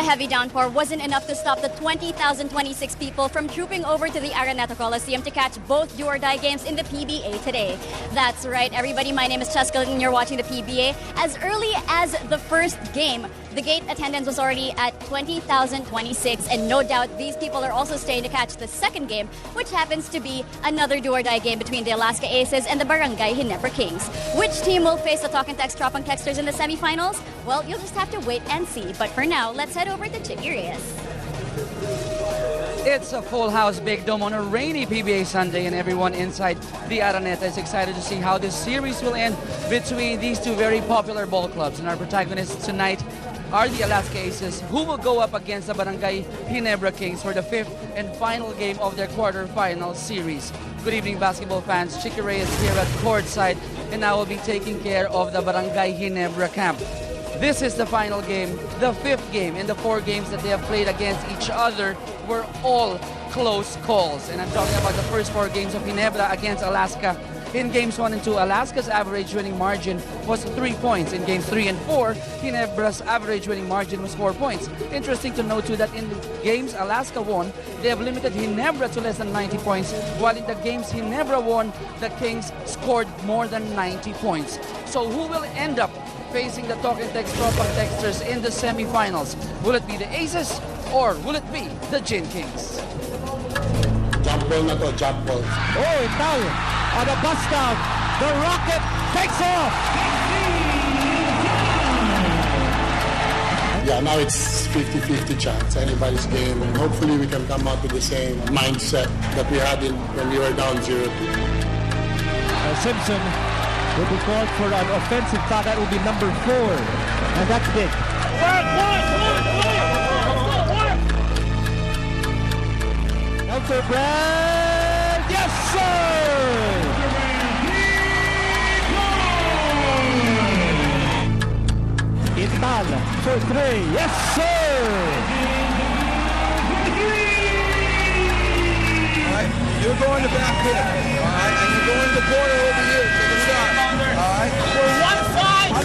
heavy downpour wasn't enough to stop the 20,026 people from trooping over to the Araneta Coliseum to catch both do-or-die games in the PBA today. That's right, everybody. My name is Cheska and you're watching the PBA. As early as the first game, the gate attendance was already at 20,026, and no doubt these people are also staying to catch the second game, which happens to be another do-or-die game between the Alaska Aces and the Barangay Ginebra Kings. Which team will face the Talk and Text Tropang Texters in the semifinals? Well, you'll just have to wait and see. But for now, let's head over to Chigirias. It's a full house Big Dome on a rainy PBA Sunday, and everyone inside the Araneta is excited to see how this series will end between these two very popular ball clubs. And our protagonists tonight are the Alaska Aces, who will go up against the Barangay Ginebra Kings for the fifth and final game of their quarterfinal series. Good evening, basketball fans. Chicky Reyes here at courtside, and I will be taking care of the Barangay Ginebra camp. This is the final game, the fifth game, and the 4 games that they have played against each other were all close calls. And I'm talking about the first 4 games of Ginebra against Alaska. In games 1 and 2, Alaska's average winning margin was 3 points. In games 3 and 4, Ginebra's average winning margin was 4 points. Interesting to note too that in the games Alaska won, they have limited Ginebra to less than 90 points, while in the games Ginebra won, the Kings scored more than 90 points. So who will end up facing the Talk and Text Tropang Texters in the semifinals? Will it be the Aces or will it be the Gin Kings? Jump ball na to, jump ball. Oh, Italian on a bust out. The Rocket takes off. Yeah, now it's 50-50 chance, anybody's game, and hopefully we can come out with the same mindset that we had when we were down 0-2. Simpson will be called for an offensive foul. That will be number 4, and that's big. Enter Brad, yes sir! Ital for 3, yes sir! Alright, you're going to back here, alright, and you're going to the corner over here to the shot, alright? For one side!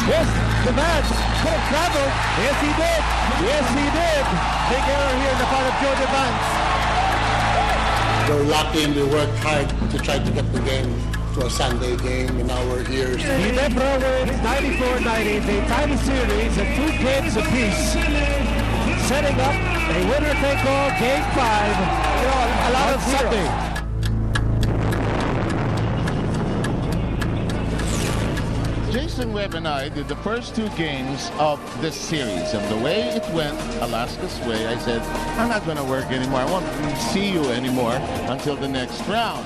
Yes, DeVance could have traveled. Yes, he did. Yes, he did. Big error here in the part of Joe DeVance. We're lucky and we worked hard to try to get the game to a Sunday game, and now we're here. Ginebra wins 94-90. They tie the series at 2 games apiece, setting up a winner-take-all Game 5 a lot of Sunday. Jason Webb and I did the first 2 games of this series, and the way it went, Alaska's way, I said, I'm not going to work anymore. I won't see you anymore until the next round.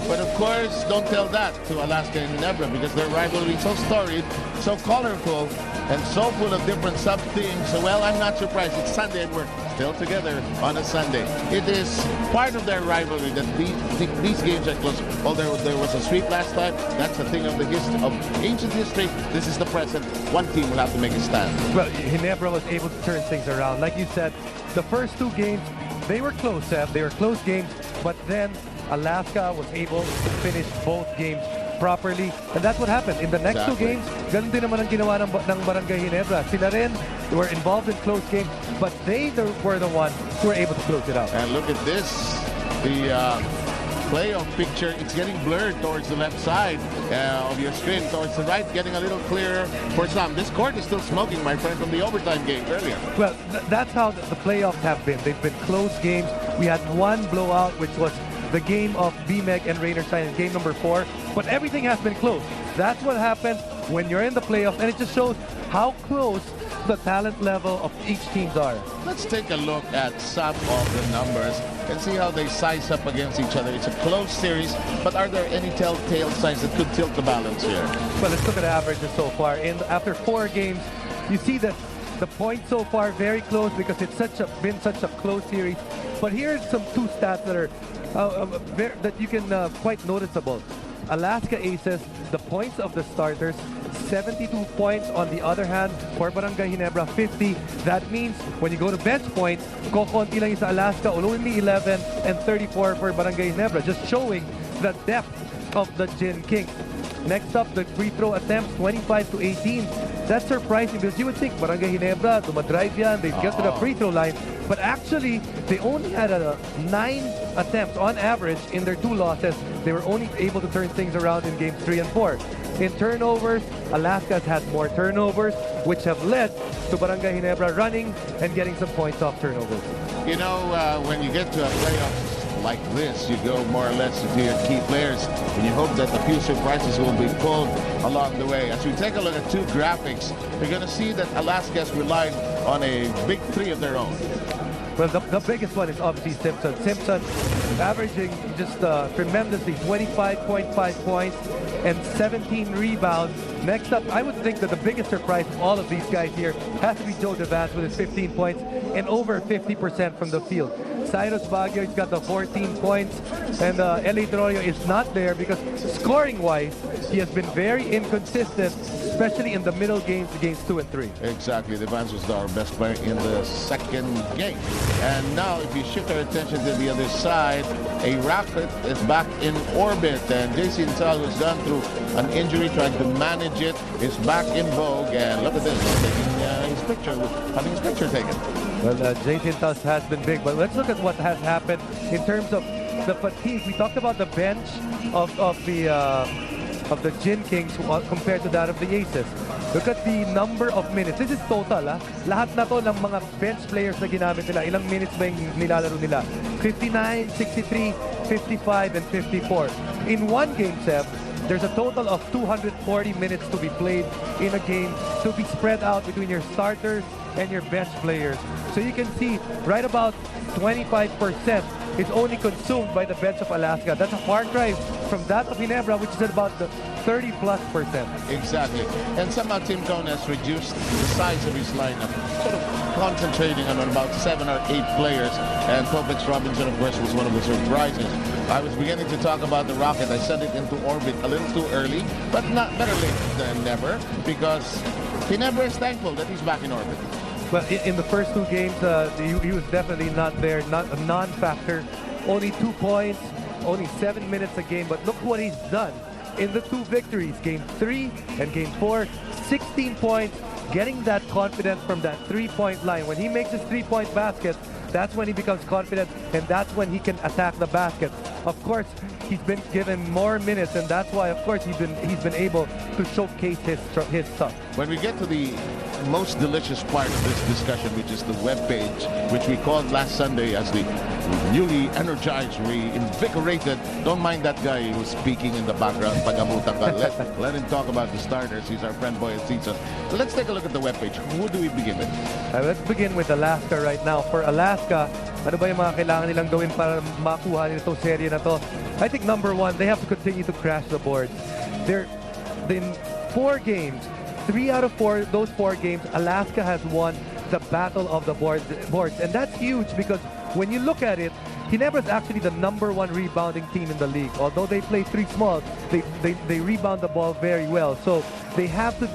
But of course, don't tell that to Alaska and Ginebra, because their rivalry is so storied, so colorful, and so full of different sub-themes. So, well, I'm not surprised. It's Sunday and we're still together on a Sunday. It is part of their rivalry that these games are close. Although there was a sweep last time, that's a thing of the history, of ancient history. This is the present. One team will have to make a stand. Well, Ginebra was able to turn things around. Like you said, the first 2 games, they were close, Seth. They were close games, but then Alaska was able to finish both games properly, and that's what happened. In the next 2 games, ganun din naman ang ginawa ng Barangay Ginebra. Sila rin were involved in close games, but they were the ones who were able to close it out. And look at this. The playoff picture, it's getting blurred towards the left side of your screen, towards the right, getting a little clearer for some. This court is still smoking, my friend, from the overtime game earlier. Well, that's how the playoffs have been. They've been close games. We had one blowout, which was the game of BMEG and Rainerstein in game number 4, but everything has been close. That's what happens when you're in the playoffs, and it just shows how close the talent level of each teams are. Let's take a look at some of the numbers and see how they size up against each other. It's a close series, but are there any telltale signs that could tilt the balance here? Well, let's look at the averages so far. After 4 games, you see that the points so far very close because it's been such a close series. But here's some 2 stats that are that you can quite noticeable. Alaska Aces, the points of the starters, 72 points. On the other hand, for Barangay Ginebra, 50. That means when you go to bench points, kokonti lang yung sa Alaska, only 11 and 34 for Barangay Ginebra, just showing the depth of the Gin Kings. Next up, the free throw attempts, 25-18. That's surprising because you would think Barangay Ginebra, dumadrive yan, they'd get to the free throw line. But actually, they only had 9 attempts on average in their 2 losses. They were only able to turn things around in games 3 and 4. In turnovers, Alaska's had more turnovers, which have led to Barangay Ginebra running and getting some points off turnovers. You know, when you get to a playoffs like this, you go more or less to your key players, and you hope that a few surprises will be pulled along the way. As we take a look at 2 graphics, you're going to see that Alaska has relied on a big 3 of their own. Well, the biggest one is obviously Simpson. Simpson averaging just tremendously, 25.5 points and 17 rebounds. Next up, I would think that the biggest surprise of all of these guys here has to be Joe DeVance with his 15 points and over 50% from the field. Cyrus Baguio has got the 14 points, and L.A. Tenorio is not there because scoring-wise, he has been very inconsistent, especially in the middle games, games 2 and 3. Exactly. DeVance was our best player in the second game. And now, if you shift our attention to the other side, a rocket is back in orbit, and JC Intel, who's gone through an injury, trying to manage it, is back in vogue. And look at this, taking his picture, having his picture taken. Well, JC Intel has been big, but let's look at what has happened in terms of the fatigue. We talked about the bench of the Gin Kings compared to that of the Aces. Look at the number of minutes. This is total, Lahat na to ng mga bench players na ginamit nila. Ilang minutes ba yung nilalaro nila? 59, 63, 55, and 54. In one game, Seb, there's a total of 240 minutes to be played in a game to be spread out between your starters and your bench players. So you can see right about 25% is only consumed by the bench of Alaska. That's a far cry from that of Ginebra, which is at about the 30+%. Exactly. And somehow Tim Cone has reduced the size of his lineup, sort of concentrating on about 7 or 8 players. And Kopech Robinson, of course, was one of the surprises. I was beginning to talk about the rocket. I sent it into orbit a little too early, but not better late than never, because Ginebra is thankful that he's back in orbit. Well, in the first 2 games, he was definitely not there, not a non-factor. Only 2 points, only 7 minutes a game, but look what he's done in the 2 victories, Game 3 and Game 4, 16 points, getting that confidence from that 3-point line. When he makes his 3-point basket, that's when he becomes confident, and that's when he can attack the basket. Of course, he's been given more minutes, and that's why, of course, he's been able to showcase his stuff. When we get to the most delicious part of this discussion, which is the webpage, which we called last Sunday as the newly energized, reinvigorated. Don't mind that guy who's speaking in the background. Let him talk about the starters. He's our friend Boy Season. So let's take a look at the webpage. Who do we begin with? Let's begin with Alaska right now. For Alaska, ano ba yung mga kailangan nilang gawin para makuha nila itong serye na to? I think number one, they have to continue to crash the boards. They're in 4 games. 3 out of 4, those 4 games, Alaska has won the battle of the boards. And that's huge because when you look at it, Ginebra is actually the #1 rebounding team in the league. Although they play 3 small, they rebound the ball very well. So they have to,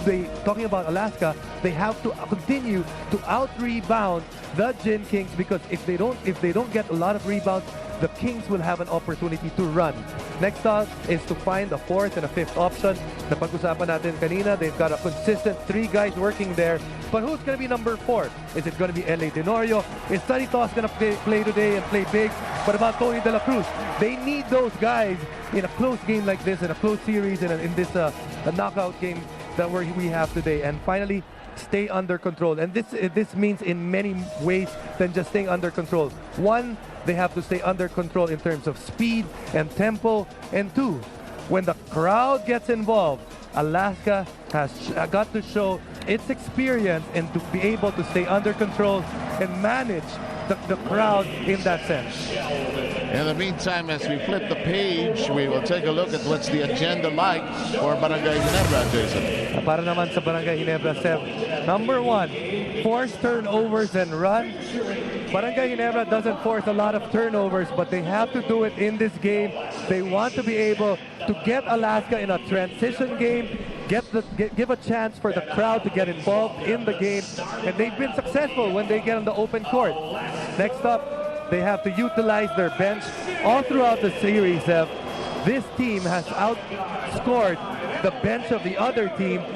talking about Alaska, they have to continue to out-rebound the Gin Kings, because if they don't get a lot of rebounds, the Kings will have an opportunity to run. Next up is to find a 4th and a 5th option. Napag-usapan natin kanina, they've got a consistent 3 guys working there. But who's going to be number 4? Is it going to be L.A. Tenorio? Is Sanitos going to play today and play big? What about Tony De La Cruz? They need those guys in a close game like this, in a close series, and in this a knockout game that we have today. And finally, stay under control. And this means in many ways than just staying under control. 1, they have to stay under control in terms of speed and tempo. And 2, when the crowd gets involved, Alaska has got to show its experience and to be able to stay under control and manage the crowd in that sense. In the meantime, as we flip the page, we will take a look at what's the agenda like for Barangay Ginebra, Jason. Para naman sa Barangay Ginebra, Seb. Number 1, force turnovers and run. Barangay Ginebra doesn't force a lot of turnovers, but they have to do it in this game. They want to be able to get Alaska in a transition game, give a chance for the crowd to get involved in the game, and they've been successful when they get on the open court. Next up, they have to utilize their bench all throughout the series. This team has outscored the bench of the other team